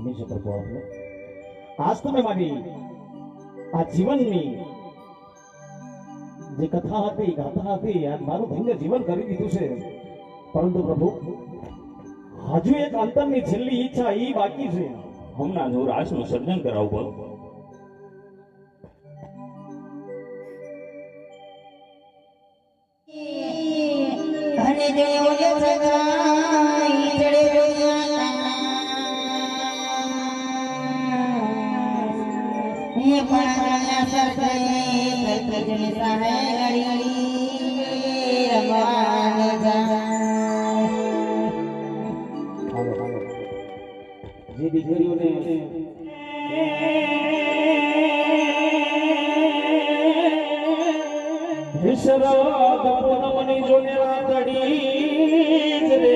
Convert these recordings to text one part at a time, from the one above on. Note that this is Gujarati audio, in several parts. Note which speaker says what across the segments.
Speaker 1: હંમેશા પ્રભુ આપણે આજ તમે મારી આ જીવનની જે કથા હતી ગાથા હતી આજ મારું ધન્ય જીવન કરી દીધું છે, પરંતુ પ્રભુ હજુ એક અંતરની છેલ્લી ઈચ્છા ઈ બાકી છે.
Speaker 2: હમણાં જો રાસનું સર્જન કરાવવું
Speaker 3: અને જે ઓલે સગાઈ ચડે હે પણ સરસઈ સરસઈ સાહે ગળી રમાન જાય.
Speaker 1: જે દીકરીઓને વિશ્રાદ પૂનમની જોને રાતડી રે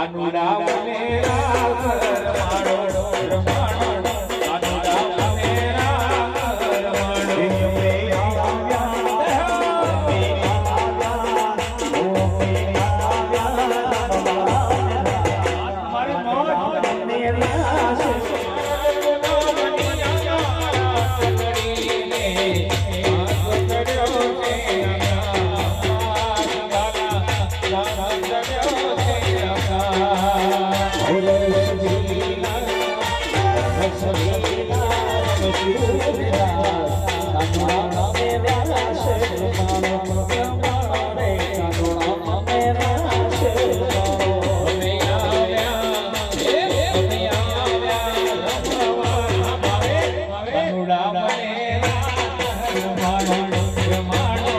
Speaker 4: કાનુડા મને રામ રમાડો રમાડો કાનુડા મને રામ રમાડો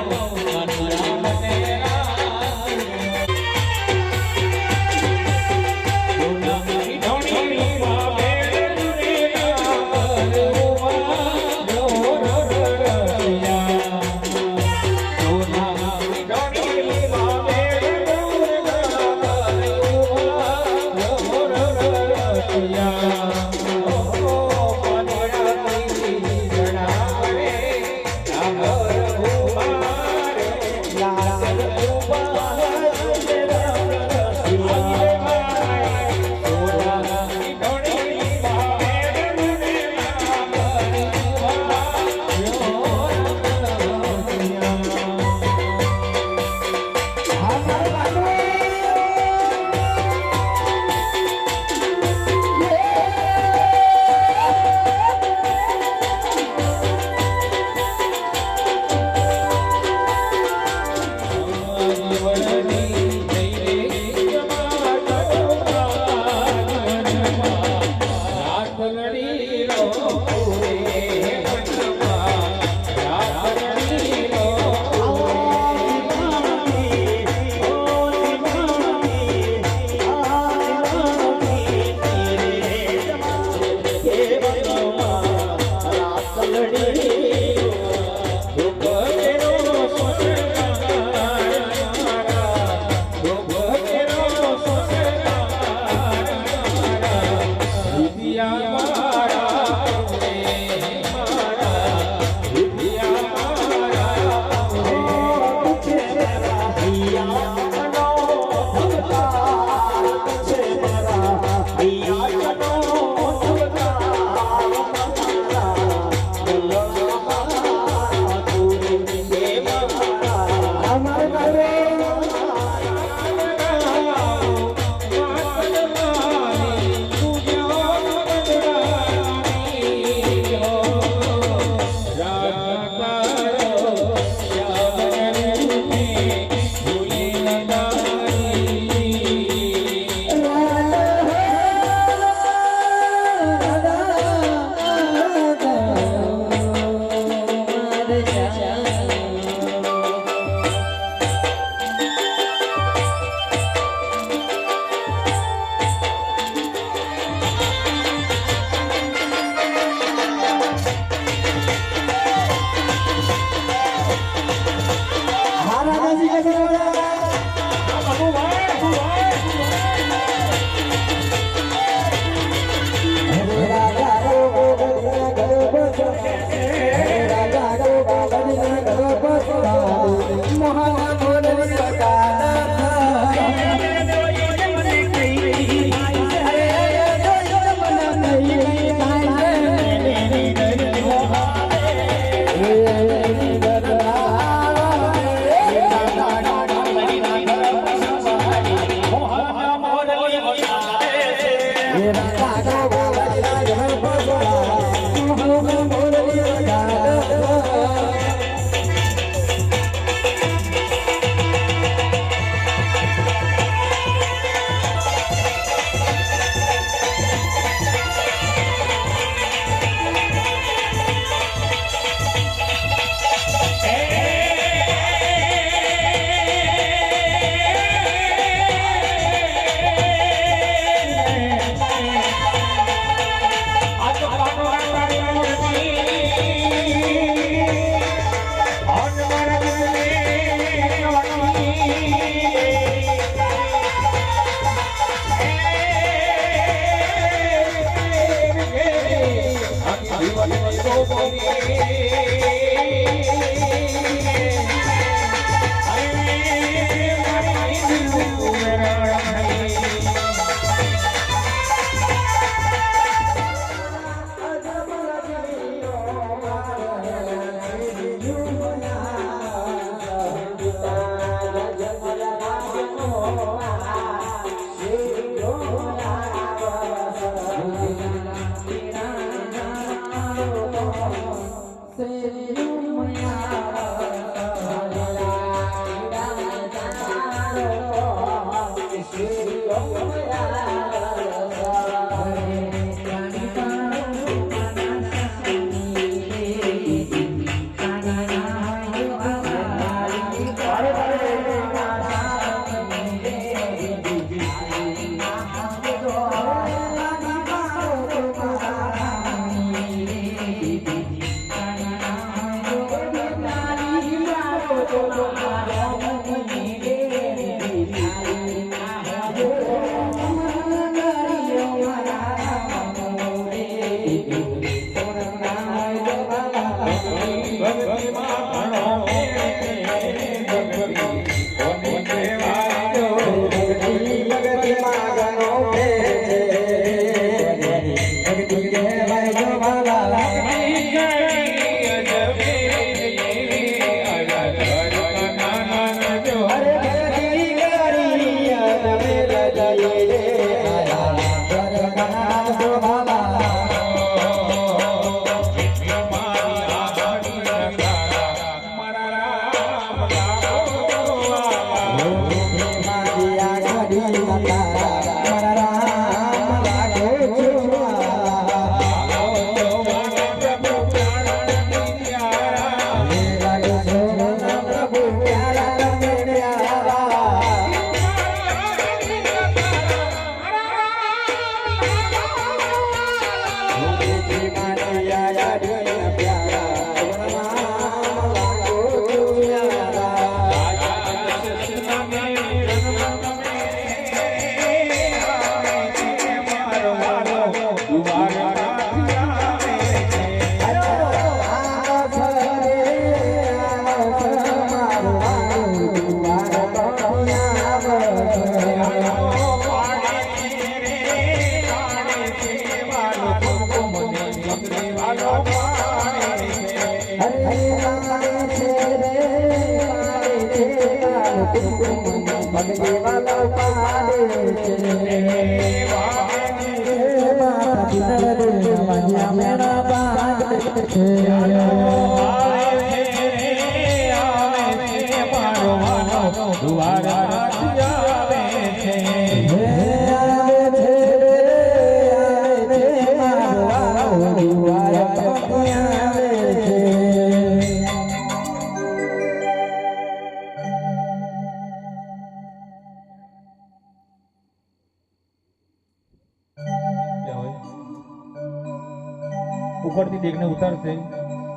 Speaker 5: ઉપરથી દેખને ઉતરશે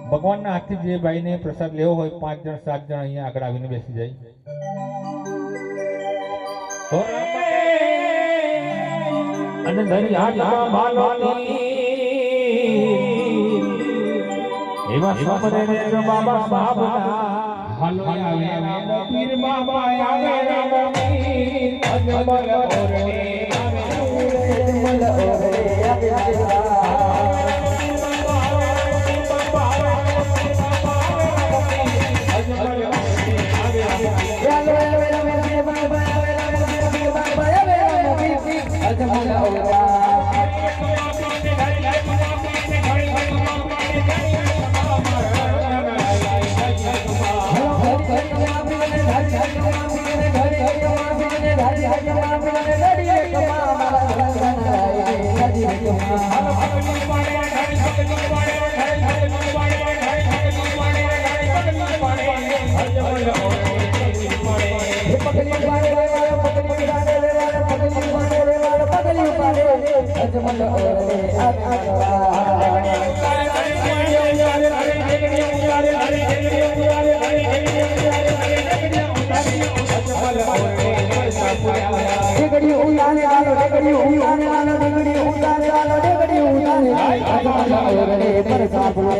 Speaker 5: ભગવાનના હાથથી જે ભાઈને પ્રસાદ લેવો હોય 5 જણ 7 જણ અહીંયા આગળ આવીને બેસી જાય
Speaker 2: અને દરિયા બાલાની એવા સ્વપ્ને ને બાબા સાબના
Speaker 5: હાલો આવે
Speaker 2: પીર બાબા આવે મીર અજમલ ઓરડે
Speaker 3: Thank you. ડેગડી ઉતારે આલો ડેગડી ઉતારે આલો ડેગડી ઉતારે આલો ડેગડી ઉતારે અજમલ ઓરડે પરસાદ લે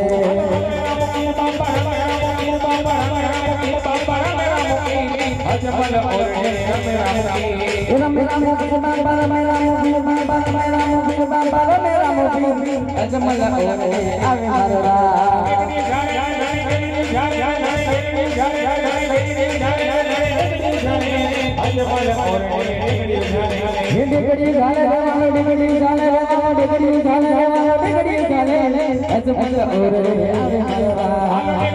Speaker 2: અજમલ ઓરડે
Speaker 3: મેરા મુખી બાબા મેરા મુખી બાબા મેરા મુખી બાબા મેરા મુખી અજમલ ઓરડે આવે મારો ડેગડી ગાલે વાલો ડેગડી ગાલે વાલો ડેગડી ગાલે વાલો ડેગડી ગાલે અજમલ ઓરડે આવે મારો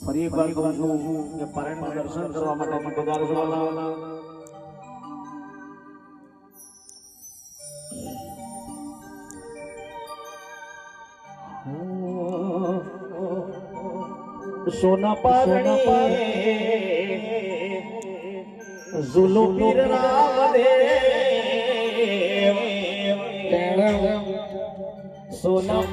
Speaker 1: ફરી એક વાર કહું છું કે પારણના દર્શન કરવા માટે પધારજો વાલા. સોના પારણે ઝુલુ પીર રામદેવ સોના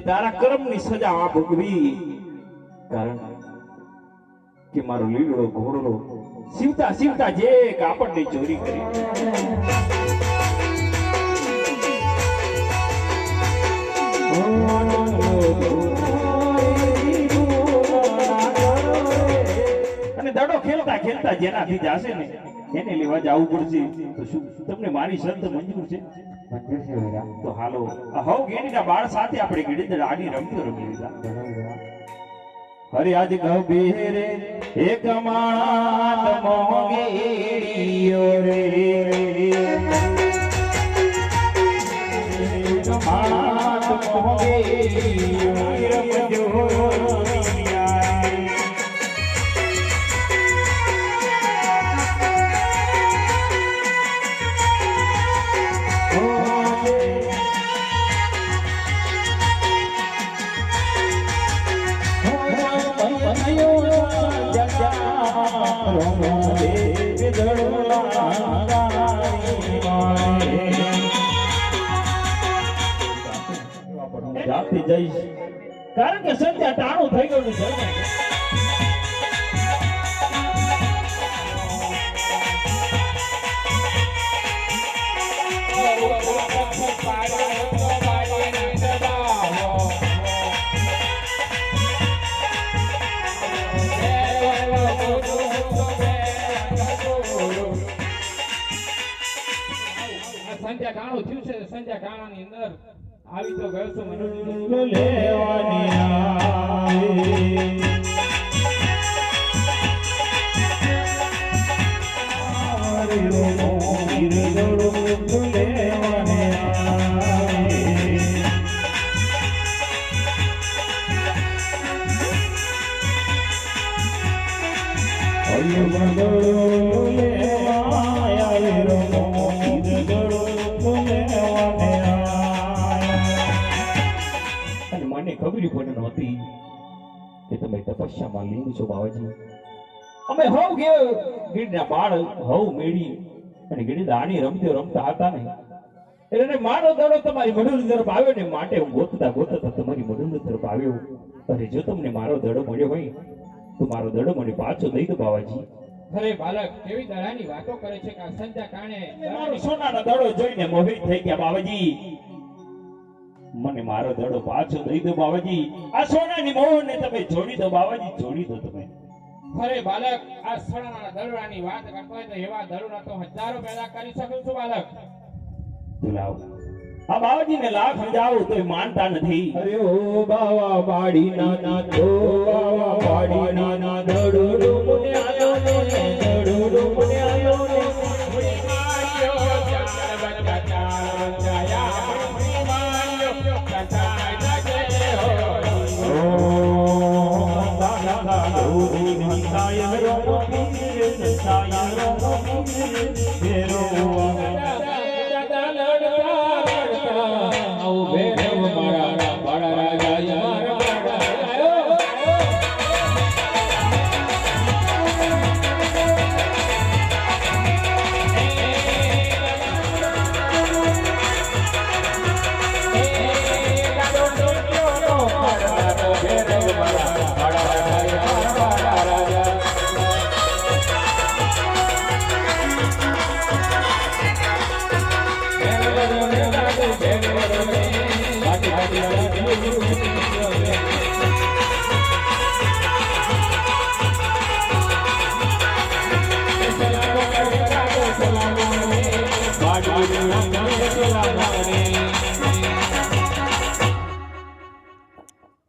Speaker 4: તારા કર્મની સજા આ ભોગવી, કારણ કે મારો લીલો ઘોડો સીવતા સીવતા જે કાપડની ચોરી કરી. અને દડો ખેલતા ખેલતા જેનાથી જાશે ને એને લેવા જવું પડશે. તો શું તમને મારી શરત મંજૂર છે? તો હાલો હવ ગેડીના બાળ સાથે આપણે ગીડી આડી રમતો રમી લીધા. હરે આજ ગભીરે એક માણાત મોગેડીયો રે, માણાત મોગેડીયો રમજો જાતી જઈશ, કારણ કે સંધ્યા ટાણું થઈ ગયું છે.
Speaker 5: સંધ્યા ટાણું થયું છે. સંધ્યા ટાણાની અંદર આવી તો ગયો છું મનોજ
Speaker 4: લેવાની આવી. લેવાય
Speaker 1: અમે તપસ્યામાં લીન છો બાવાજી. અમે હવ ગીરના બાળ હવ મેળી અને ગીડી દાણી રમતા હતા ને એટલે મારો દડો તમારી મડુલી તરફ આવ્યો ને માટે હું ગોતતા તમારી મડુલી તરફ આવ્યો. અરે જો તમને મારો દડો મળ્યો હોય તો મારો દડો મને પાછો દઈ દો બાવાજી.
Speaker 5: અરે બાલક કેવી દડાની વાતો કરે છે કે આ સંધ્યા કારણે
Speaker 1: મારો સોનાનો દડો જોઈને મોહિત થઈ ગયા બાવાજી. મને મારો દડો પાછો દઈ દો બાવાજી. આ સોનાની મોહને તમે છોડી દો બાવાજી, છોડી દો તમે.
Speaker 5: અરે બાલક આ સોનાના દડોની વાત કરતો હોય તો એવા દડોના તો હજારો પેદા કરી શકું છું બાલક.
Speaker 1: તુલાવ આ બાવાજીને લાખ સમજાવો તોય માનતા નથી.
Speaker 2: અરે ઓ બાવા બાડી નાના તો બાવા બાડી નાના દડો મને આયો ને દડો મને આયો ને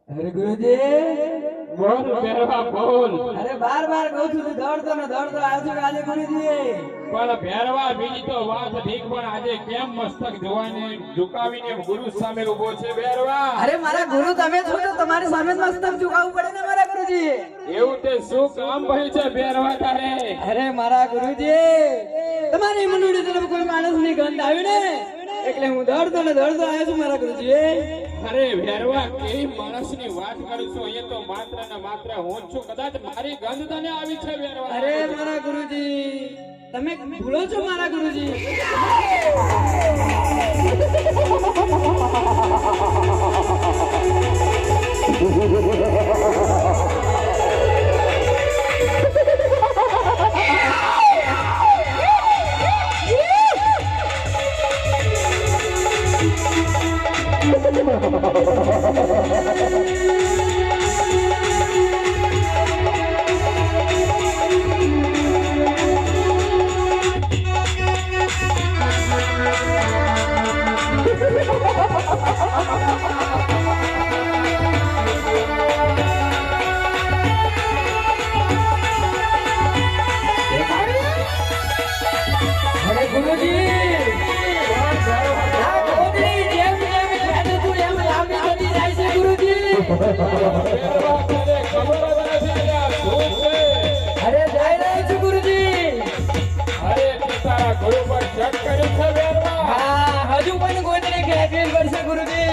Speaker 3: અરે ગુરુજી
Speaker 5: બોલ ભેરવા બોલ.
Speaker 3: અરે બાર કહું છું દોડતો આવ્યો છું આજે ગુરુજી.
Speaker 5: પણ ભેરવા બીજી તો વાત ઠીક પણ આજે કેમ મસ્તક જોવાને ઝુકાવીને ગુરુ સામે ઉભો છે ભેરવા?
Speaker 3: અરે મારા ગુરુ તમે છો તો તમારી સામે જ મસ્તક ઝુકાવવું પડે ને મારા ગુરુજી.
Speaker 5: એવું તે શું કામ ભય છે ભેરવા તારે?
Speaker 3: અરે મારા ગુરુજી તમારી મંડળી તરફ કોઈ માણસની ગંધ આવી ને એટલે હું દોડતો આવ્યો છું મારા ગુરુજી.
Speaker 5: અરે ભેરવા કેવી માણસની વાત કરું છું? અહીંયા તો માત્ર ને માત્ર હું જ છું. કદાચ મારી ગંધ તને આવી છે ભેરવા?
Speaker 3: અરે મારા ગુરુજી તમે ભૂલો છો મારા ગુરુજી. અરે જય રહ્યો છું ગુરુજી.
Speaker 5: અરે તારા ગુરુ પર શક કર્યું છે ભેરવા?
Speaker 3: હા હજુ પણ ગોતને ખેંચવી પડશે ગુરુજી.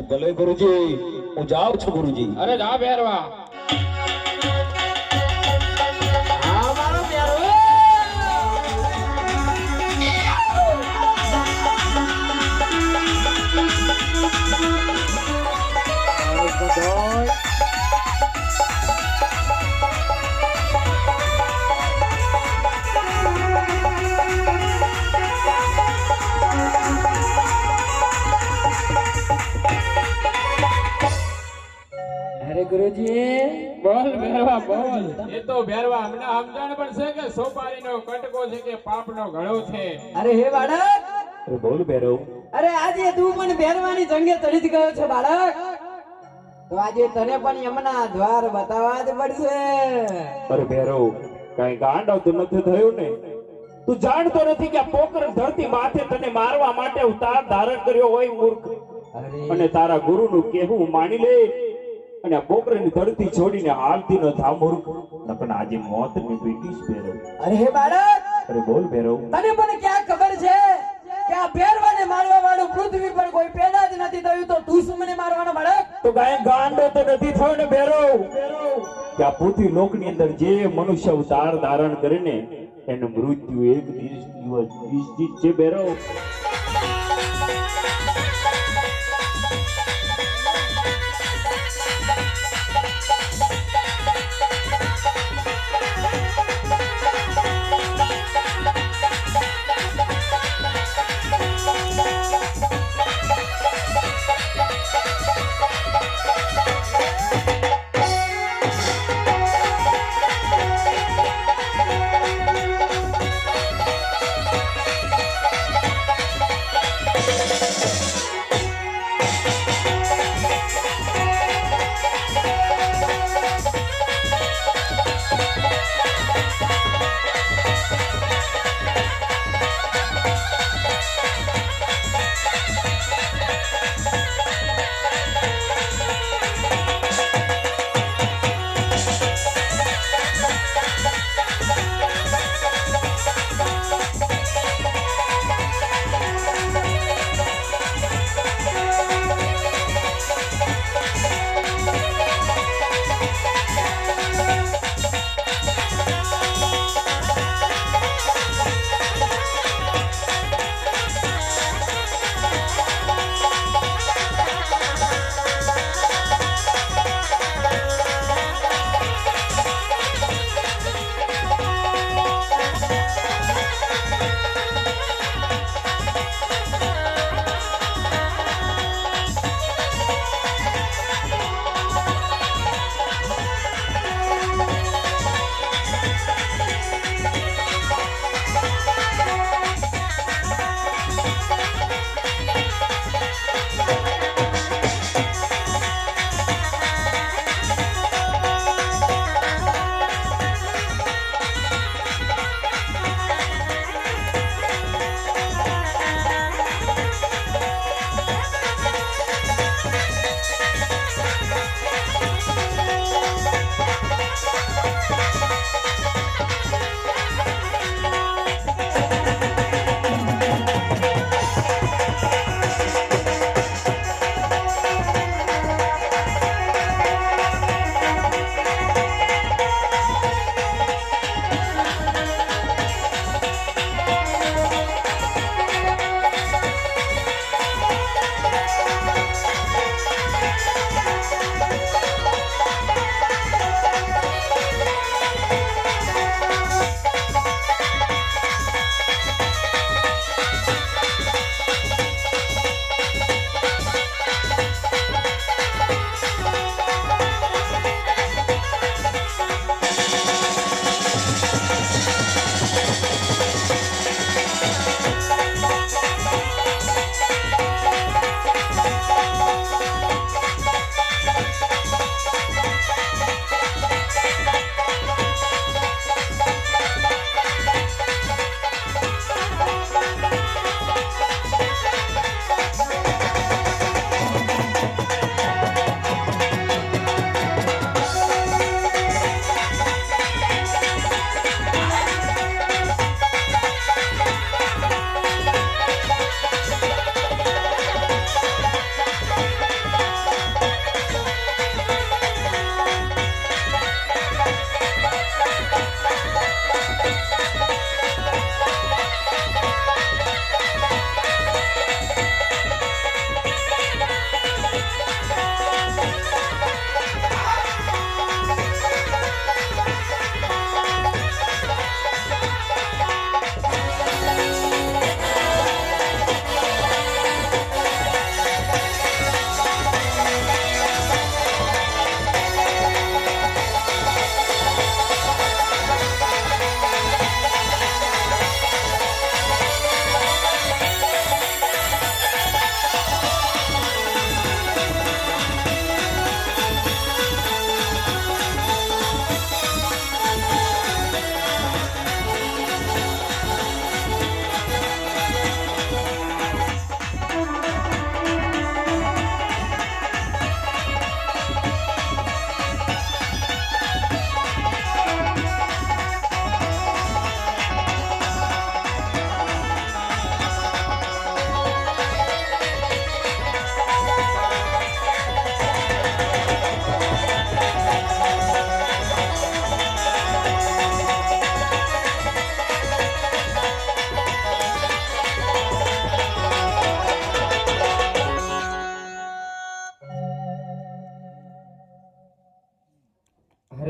Speaker 1: ભલે ગુરુજી હું જાઉં છું ગુરુજી.
Speaker 5: અરે જા ભેરવા.
Speaker 3: અરે ગુરુજી
Speaker 5: બોલ ભેરવા બોલ. એ તો ભેરવા અમને સમજણ પણ છે કે સોપારીનો કટકો છે કે પાપનો ઘડો છે.
Speaker 3: અરે હે બાળક,
Speaker 2: અરે બોલ ભેરવ.
Speaker 3: અરે આજે તું પણ બેરવાની જંગે ચડી ગયો છે બાળક, તો આજે તને પણ યમના દ્વાર બતાવવા જ પડશે.
Speaker 2: અરે ભેરવ, કઈ ગાંડો તો નથી થયો ને? તું જાણતો નથી કે આ પોકરણ ધરતી માથે તને મારવા માટે અવતાર ધારણ કર્યો હોય મૂર્ખ? અને તારા ગુરુનું કહેવું માની લે અને આ પોકરણની ધરતી છોડીને હાલતી ન થા મૂર્ખ, નકર આજે મોતની ભીટીશ ભેરવ.
Speaker 3: અરે હે બાળક,
Speaker 2: અરે બોલ ભેરવ.
Speaker 3: તને પણ ક્યાં ખબર છે કે આ બેરવાને મારવા વાળું પૃથ્વી પર કોઈ પેદા જ નથી થયું, તો તું શું મને મારવાનો બાળક?
Speaker 2: તો ગાય ગાંડો તો નથી થયો ને ભેરવ કે આ પૃથ્વી લોકની અંદર જે મનુષ્ય અવતાર ધારણ કરીને એનું મૃત્યુ એક દિવસ નિશ્ચિત છે ભેરવ.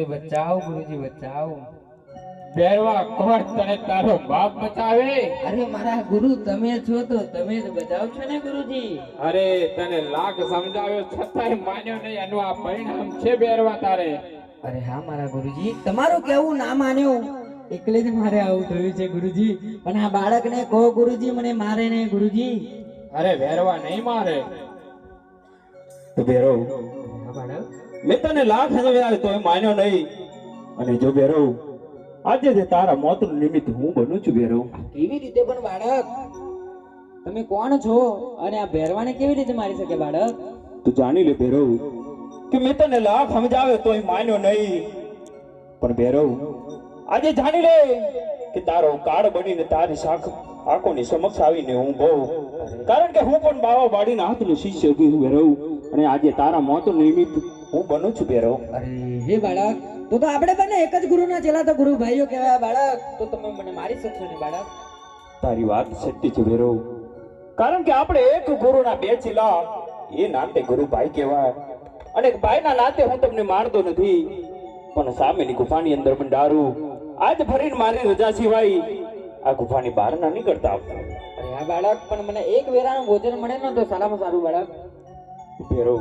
Speaker 3: अरे बचाओ गुरुजी बचाओ।
Speaker 5: બેરવા કોણ તને તારો બાપ બચાવે?
Speaker 3: अरे मारा गुरु તમે છો તો તમે જ બચાવ છો ને ગુરુજી।
Speaker 5: અરે તને લાખ સમજાવ્યો છતાંય માન્યો નહીં, એનું આ પરિણામ છે બેરવા તારે।
Speaker 3: अरे हाँ मारा गुरुजी તમારું કેવું ના માન્યું એટલે જ મારે આવું થયું છે ગુરુજી। પણ આ બાળકને કહો ગુરુજી મને મારે નહીં ગુરુજી।
Speaker 5: અરે બેરવા નહીં મારે।
Speaker 1: તો ભેરવ
Speaker 3: હા બાળક
Speaker 1: મેં તને લાખ સમજાવ્યા તોય માન્યો નહીં, અને જો ભેરવ આજે જે તારા મોતનું નિમિત્ત હું બનું છું ભેરવ।
Speaker 3: કેવી રીતે પણ બાળક તમે કોણ છો અને આ ભેરવાને કેવી રીતે મારી શકે બાળક?
Speaker 1: તું જાણી લે ભેરવ કે મેં તને લાખ સમજાવ્યો તોય માન્યો નહીં, પણ ભેરવ આજે જાણી લે કે તારો કાળ બનીને તારી આંખોની સમક્ષ આવીને હું બહુ, કારણ કે હું પણ બાવા બાડીના હાથનો શિષ્ય છું ભેરવ, અને આજે તારા મોતનું નિમિત્ત હું બનું છું ભેરવ।
Speaker 3: અરે હે બાળક તો આપણે બંને એક જ ગુરુના ચેલા તો ગુરુ ભાઈઓ કહેવાય બાળક, તો તમે મને મારી શકશો ને બાળક?
Speaker 1: તારી વાત સત્ય છે ભેરવ, કારણ કે આપણે એક ગુરુના બે ચેલા એ નાતે ગુરુ ભાઈ કહેવાય, અને ભાઈના નાતે હું તમને મારતો નથી, પણ સામેની ગુફાની અંદર બંડારું આજ ફરીને મારી રજા સિવાય આ ગુફાની બહાર ના નીકળતા આવતા।
Speaker 3: અરે હા બાળક પણ મને એક વેરાનું ભોજન મળે ને તો સારામાં સારું બાળક।
Speaker 1: ભેરવ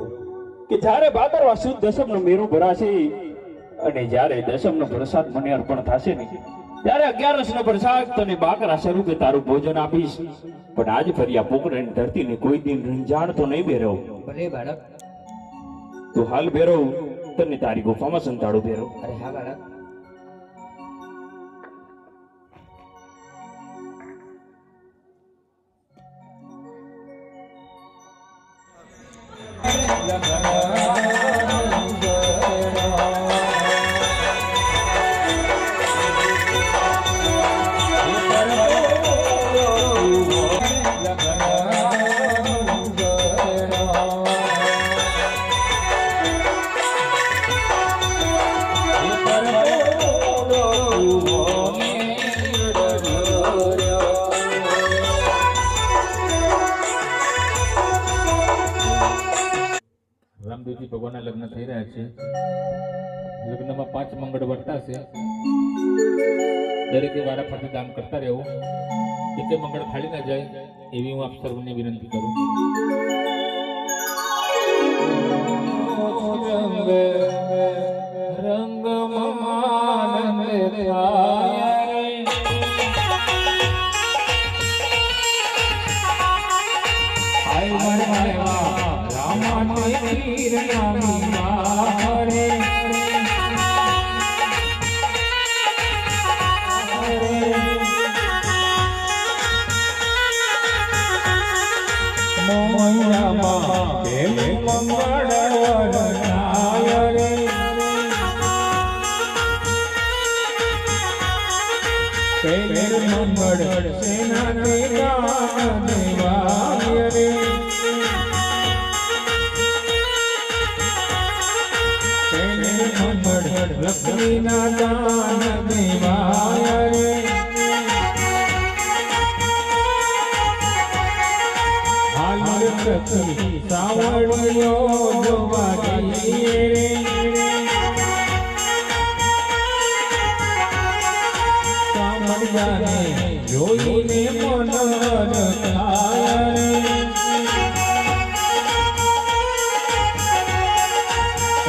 Speaker 1: કે જ્યારે ભાદરવા સુદ દશમનો મેરો ભરાશે અને જ્યારે દશમનો પ્રસાદ મને અર્પણ થશે ને ત્યારે 11નો પ્રસાદ તને બાકરા સ્વરૂપે તારું ભોજન આપીશ, પણ આજ ફરી આ પોકરણની ધરતીને કોઈ દિન રંજાણતો નહીં ભેરવ।
Speaker 3: ભલે બાળક।
Speaker 1: તો હાલ ભેરવ તને તારી ગુફામાં સંતાડું ભેરવ।
Speaker 3: અરે હા બાળક।
Speaker 6: રામદેવજી ભગવાનના લગ્ન થઈ રહ્યા છે। લગ્નમાં 5 મંગળ વર્તા છે, દરેકે વારા ફરતી દાન કરતા રહેવું, એકે મંગળ ખાલી ના જાય એવી હું આપ સર્વને વિનંતી કરું। રંગ મંગળ સેના દેવાય રે, મંગળ લક્ષ્મી ના દાન દેવાય રે, હાલ લક્ષ્મી સાવળિયો જોવા જઈએ રે, જોઈને મન થાય રે,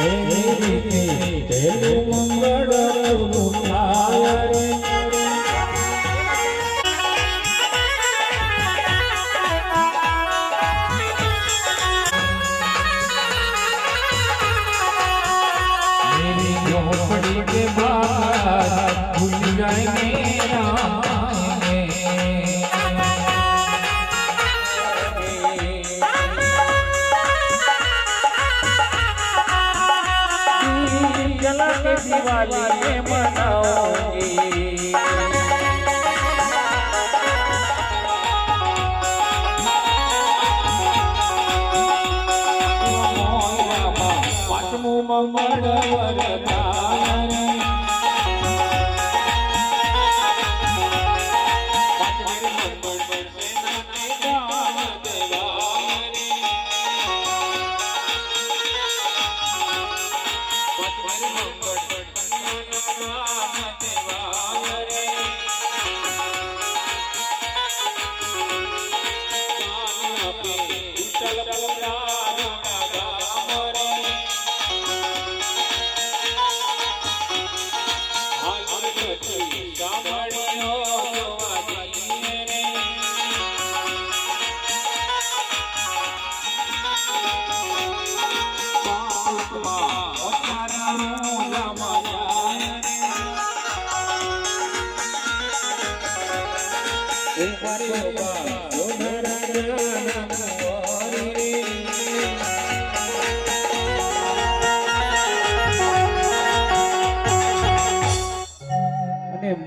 Speaker 6: એવી રીતે તેનું મંગળ થાય રે। मेरी झोपड़ी के बाहर भूल जाए मेरा दिवाली में मनाओगी, पांचमू मंगल वरदान
Speaker 1: એ મારી બાપા જોનારા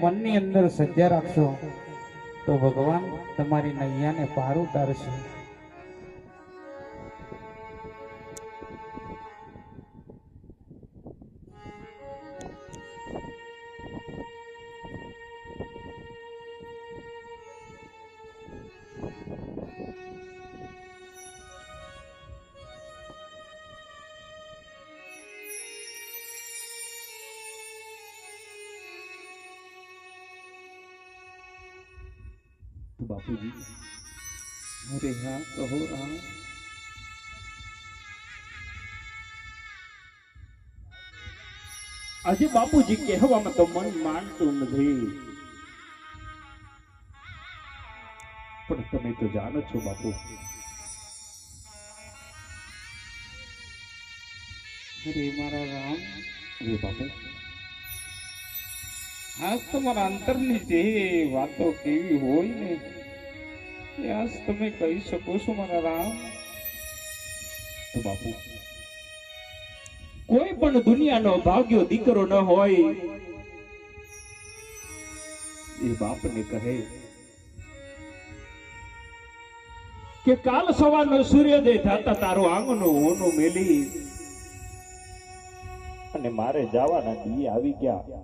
Speaker 3: મનની અંદર સજ્જા રાખશો તો ભગવાન તમારી નૈયાને પાર ઉતારશે.
Speaker 1: બાપુજી
Speaker 3: અરે હા કહો રામ.
Speaker 1: આજે બાપુજી કહેવામાં તો મન માનતું નથી, પણ તમે તો જાણો છો બાપુ.
Speaker 3: અરે મારા રામ.
Speaker 1: અરે બાપુ
Speaker 3: આજ તમારા અંતરની જે વાતો કેવી હોય ને એ આજ તમે કહી શકો છો મારા રામ.
Speaker 1: તો બાપુ કોઈ પણ દુનિયાનો ભાગ્યો દીકરો ન હોય એ બાપને કહે કે કાલ સવારનો સૂર્યોદય થતા તારું આંગણું હોનું મેલી અને મારે જવાના દી આવી ગયા.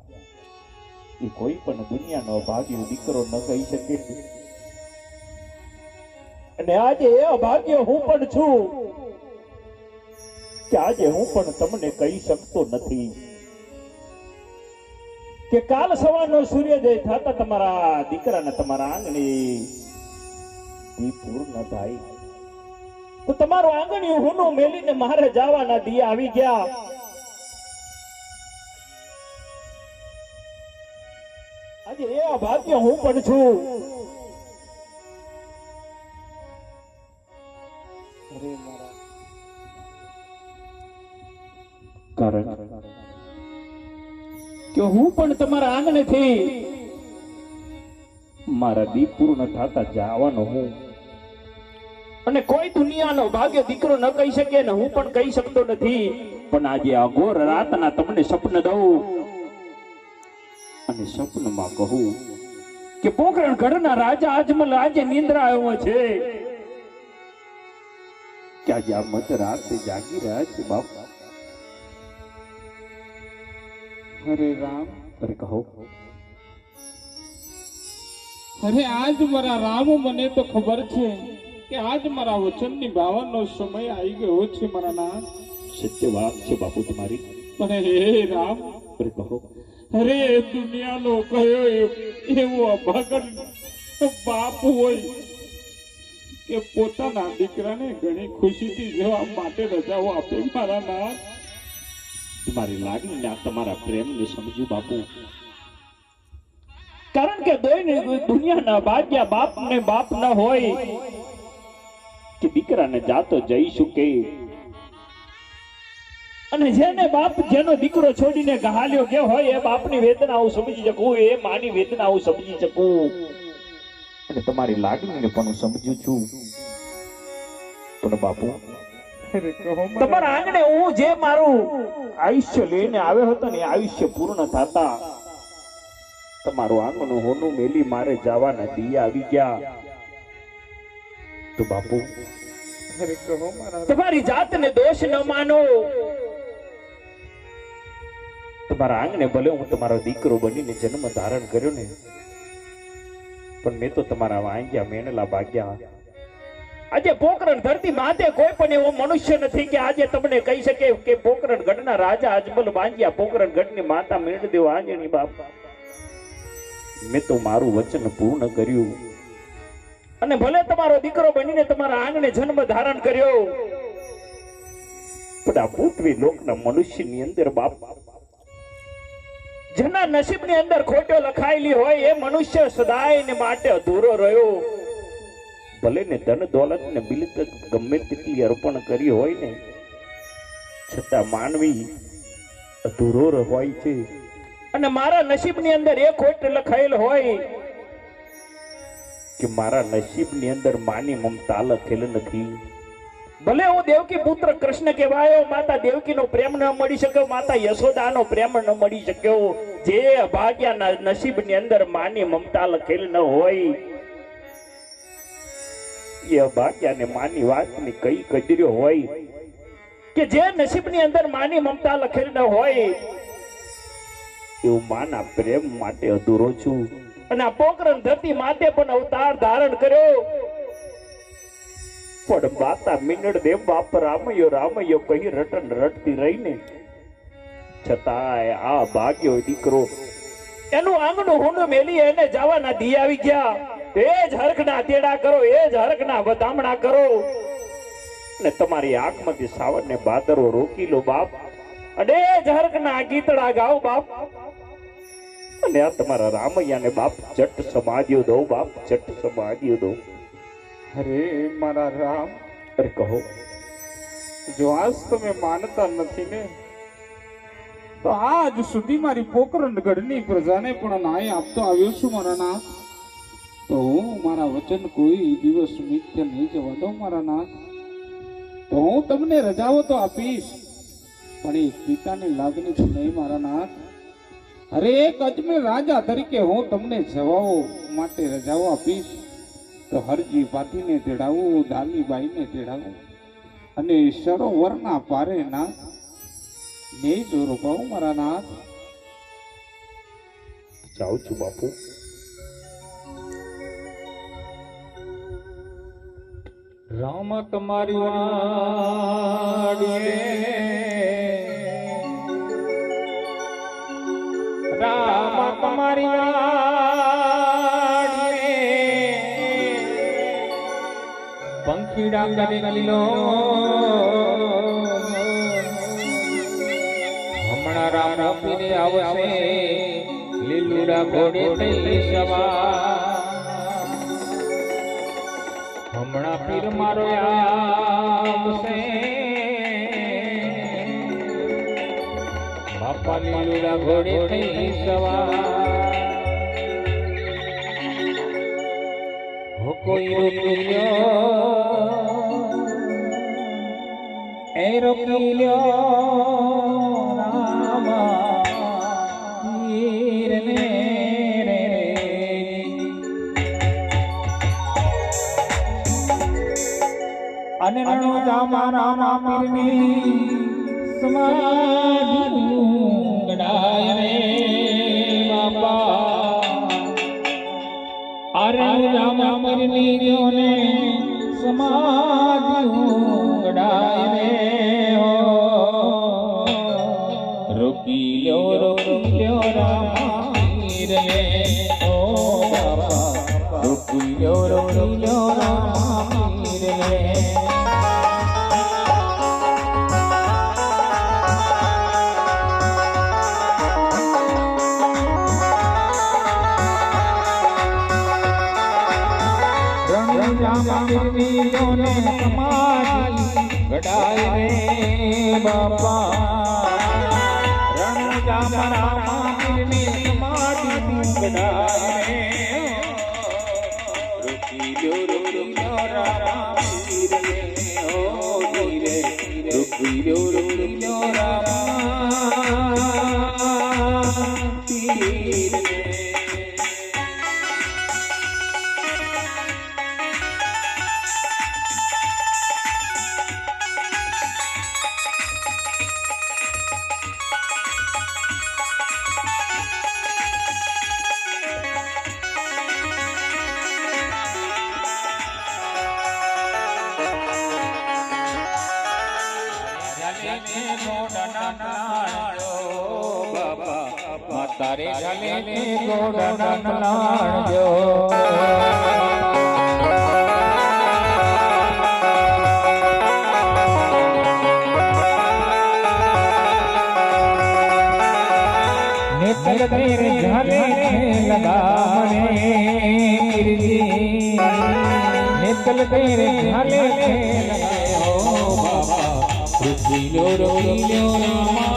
Speaker 1: એ કોઈ પણ દુનિયાનો અભાગ્યો દીકરો ન કહી શકે. અને આજે એ અભાગ્ય હું પણ છું કે આજે હું પણ તમને કહી શકતો નથી કે કાલ સવારનો સૂર્યોદય થતા તમારા દીકરાને તમારા આંગણે દી પૂર્ણ થાય તો તમારું આંગણિયું હોનું મેલીને મારે જવાના દી આવી ગયા. આજે એ અભાગ્ય હું પણ છું. કારણ કે હું પણ તમારા આંગણેથી મારા દીપ પૂર્ણ થતા જવાનો હું. અને કોઈ દુનિયાનો ભાગ્ય દીકરો ન કહી શકે ને હું પણ કહી શકતો નથી. પણ આજે આ ઘોર રાતના તમને સ્વપ્ન દઉં અને સ્વપ્નમાં કહું કે પોખરણ ગઢના રાજા અજમલ આજે નિંદ્રા આવ્યો છે કે આજે આ મધરાતે જાગી રહ્યા છે બાપ.
Speaker 3: અરે રામ.
Speaker 1: અરે કહો.
Speaker 3: અરે આજ મારા રામ મને તો ખબર છે કે આજ મારા વચન નિભાવવાનો સમય આવી ગયો છે મારા નામ.
Speaker 1: સત્ય વાત છે બાપુ તમારી.
Speaker 3: પણ હે રામ.
Speaker 1: અરે કહો.
Speaker 3: અરે દુનિયાનો કયો એવો અભાગન બાપ હોય કે પોતાના દીકરાને ઘણી ખુશીથી જવા માટે રજાઓ આપે મારા નામ.
Speaker 1: તમારી લાગણી તમારા પ્રેમને સમજુ બાપુ. કારણ કે દુનિયાના ભાગ્યા બાપ ને બાપ ન હોય કે દીકરાને જાતો જઈ શકે. અને જેને બાપ જેનો દીકરો છોડીને ગહાલ્યો કે હોય એ બાપની વેદના હું સમજી શકું, એ માની વેદના હું સમજી શકું. અને તમારી લાગણીને પણ હું સમજુ છું. પણ બાપુ તમારા આંગણે હું જે મારું આયુષ્ય લઈને આવ્યો હતો ને આયુષ્ય પૂર્ણ થતા તમારું આંગણું હોનું મેલી મારે જવાના દી આવી ગયા. તો બાપુ તમારી જાતને દોષ ન માનો. તમારા આંગણે ભલે હું તમારો દીકરો બનીને જન્મ ધારણ કર્યો ને પણ મેં તો તમારા વાંગ્યા મેણલા ભાગ્યા. આજે પોકરણ ધરતી માથે કોઈ પણ એવો મનુષ્ય નથી કે આજે તમને કહી શકે કે પોકરણ ગઢના રાજા અજમલ વાંગ્યા પોકરણ ગઢની માતા મેણદેવ આંજણી બાપ. મેં તો મારું વચન પૂર્ણ કર્યું અને ભલે તમારો દીકરો બનીને તમારા આંગણે જન્મ ધારણ કર્યો પણ આ પૃથ્વી લોકના મનુષ્યની અંદર બાપ જેના નસીબની અંદર ખોટો લખાયેલી હોય એ મનુષ્ય સદાય માટે અધૂરો રહ્યો. ભલે ને ધન દોલત ને મિલકત ગમે તેટલી અર્પણ કરી હોય ને છતાં માનવી અધૂરો હોય છે. અને મારા નસીબની અંદર એ ખોટ લખાયેલ હોય
Speaker 2: કે મારા નસીબની અંદર માની મમતા લખેલ નથી. ભલે હું દેવકી પુત્ર કૃષ્ણ કહેવાયો, માતા દેવકીનો પ્રેમ ન મળી શક્યો, માતા યશોદાનો પ્રેમ ન મળી શક્યો. જે અભાગ્યાના નસીબની અંદર માની મમતા લખેલ ન હોય એ અભાગ્યાને માની વાતની કઈ કદર્યો હોય કે જે નસીબની અંદર માની મમતા લખેલ ન હોય એવું માના પ્રેમ માટે અધૂરો છું. અને આ પોકરણ ધરતી માતે પણ અવતાર ધારણ કર્યો. પણ માતા મિનડ દેવ બાપ રામયો કહી રટન રટતી રહીને છતાંય આ ભાગ્યો દીકરો એનું આંગણું હુંડું મેલી એને જવાના દી આવી ગયા. એ જ હરખના તેડા કરો, એ જ હરખના વધામણા કરો ને તમારી આંખમાંથી સાવરને બાદરો રોકી લો બાપ, અને એ જ હરખના ગીતડા ગાઓ બાપ. અને આ તમારા રામૈયાને બાપ ચટ સમાધ્યો દો બાપ, ચટ સમાધ્યો દો.
Speaker 3: અરે મારા રામ,
Speaker 2: અરે કહો.
Speaker 3: જો આજ તમે માનતા નથી ને તો આજ સુધી મારી પોકરણ ગઢની પ્રજાને પણ ન્યાય આપતો આવ્યો છું મારા નાથ. તો હું મારા વચન કોઈ દિવસ મિથ્યા નહીં જવા દઉં મારા નાથ. તો હું તમને રજાઓ તો આપીશ, પણ એક પિતાની લાગણી છે નહીં મારા નાથ. અરે એક અજમેર રાજા તરીકે હું તમને જવાઓ માટે રજાઓ આપીશ. તો હરજી પાતીને તેડાવું, દાલીબાઈને તેડાવું અને સરોવરના પારે ના ને જો રોકાવું મારા નાથ.
Speaker 2: જાઉં છું બાપુ.
Speaker 6: રામ તમારી વાડીએ, રામ તમારી વાડીએ, પંખીડા કરે ગલીલો, હમણાં રામ પીને આવશે લીલુડા ઘોડે થઈ સવાર. હમણાં પીર મારો આવશે બાપા લીલુડા ઘોડે થઈ સવાર. હો કોઈ રોકી લ્યો, એ રોકી લ્યો રામા પીરને રે. અને રણો જામા રામા પીરની સમાધિ ગડાય રે બાપા. આ રણો જામા પીરની જોને સમાધિ ગડાય રે. રોકી લ્યો રામા પીર રે ઓ બાપા. રોકી લ્યો રામા પીર રે. ગડાય રે બાપા. રણ જામા રામા પીરની સમાધિ ગડાય રે. રોકી લ્યો રામા પીર રે ઓ ધીરે. રોકી લ્યો રામા પીર રે. તારે ઝાલે ગોડા લાડજો. નેતલ તેરે ઝાલે લગાવને કિરજી. નેતલ તેરે ઝાલે લગાયો બાબા. રોકી લ્યો રામા.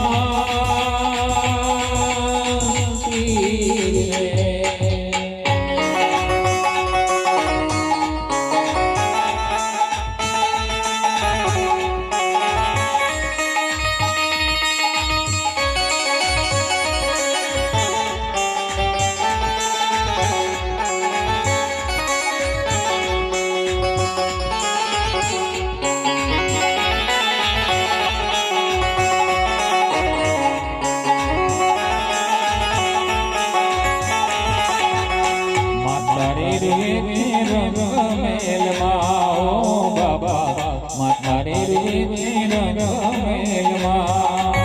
Speaker 6: રે રંગ મેલમાં ઓ બાબા માતા રે રંગ મેલમાં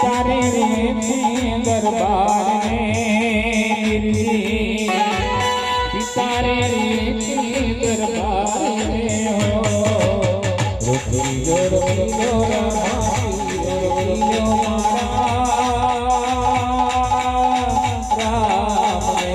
Speaker 6: તારે રે દરબાર ને તારે રે દરબાર ને રોકીલો રોકીલો રોકીલો મારા રામ રે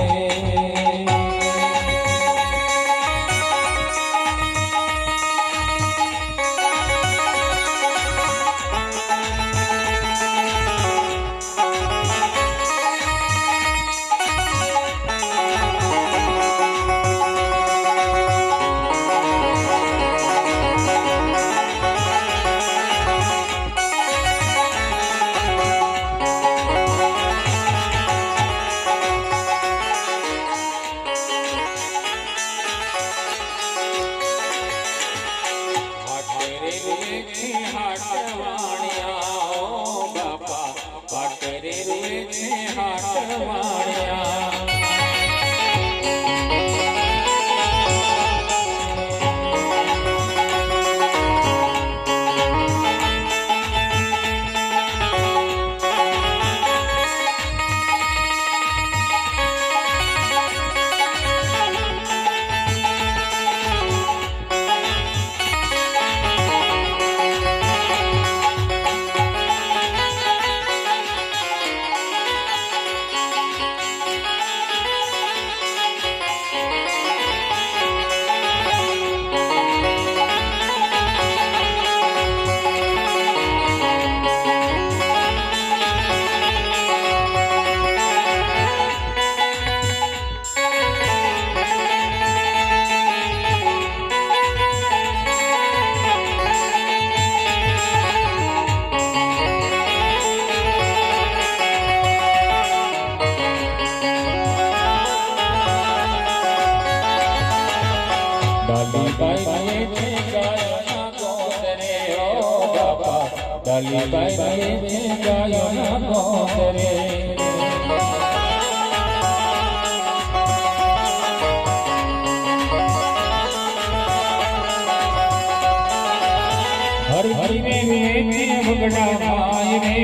Speaker 6: હર હરી રે વગડા માય રે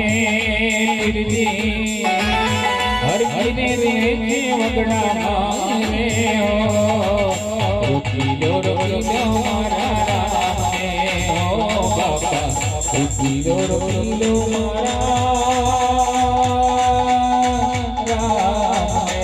Speaker 6: હર હરી રે વગડા માય રે રોકીલો રોકીલો મારા રામ રે ઓ બાબા રોકીલો રોકીલો મારા રામ રે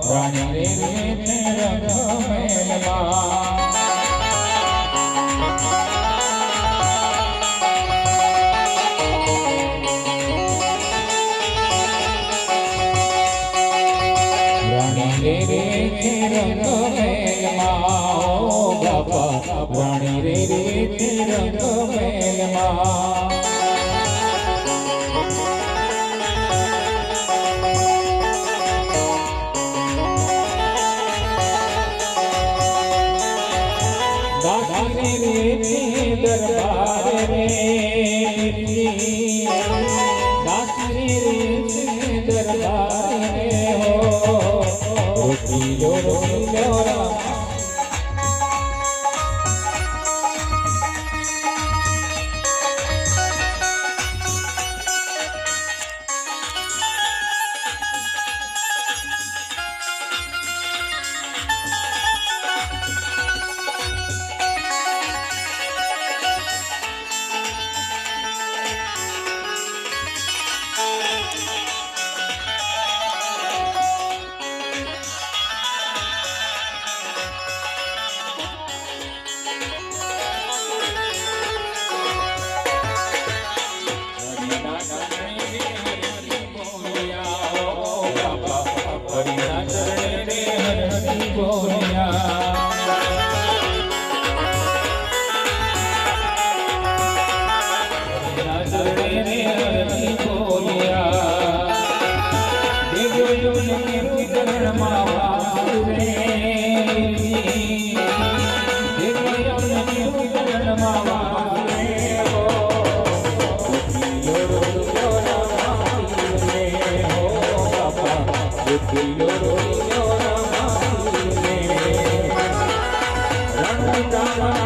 Speaker 6: રાણી રે રંગ મેલમાં રાણી રે રંગ મેલમાં ઓ બાબા રાણી રે રંગ મેલમાં દરબાર રે દાસરી રે દરબાર રે હો રોકીલો રોકીલો રામ
Speaker 1: રણુદામા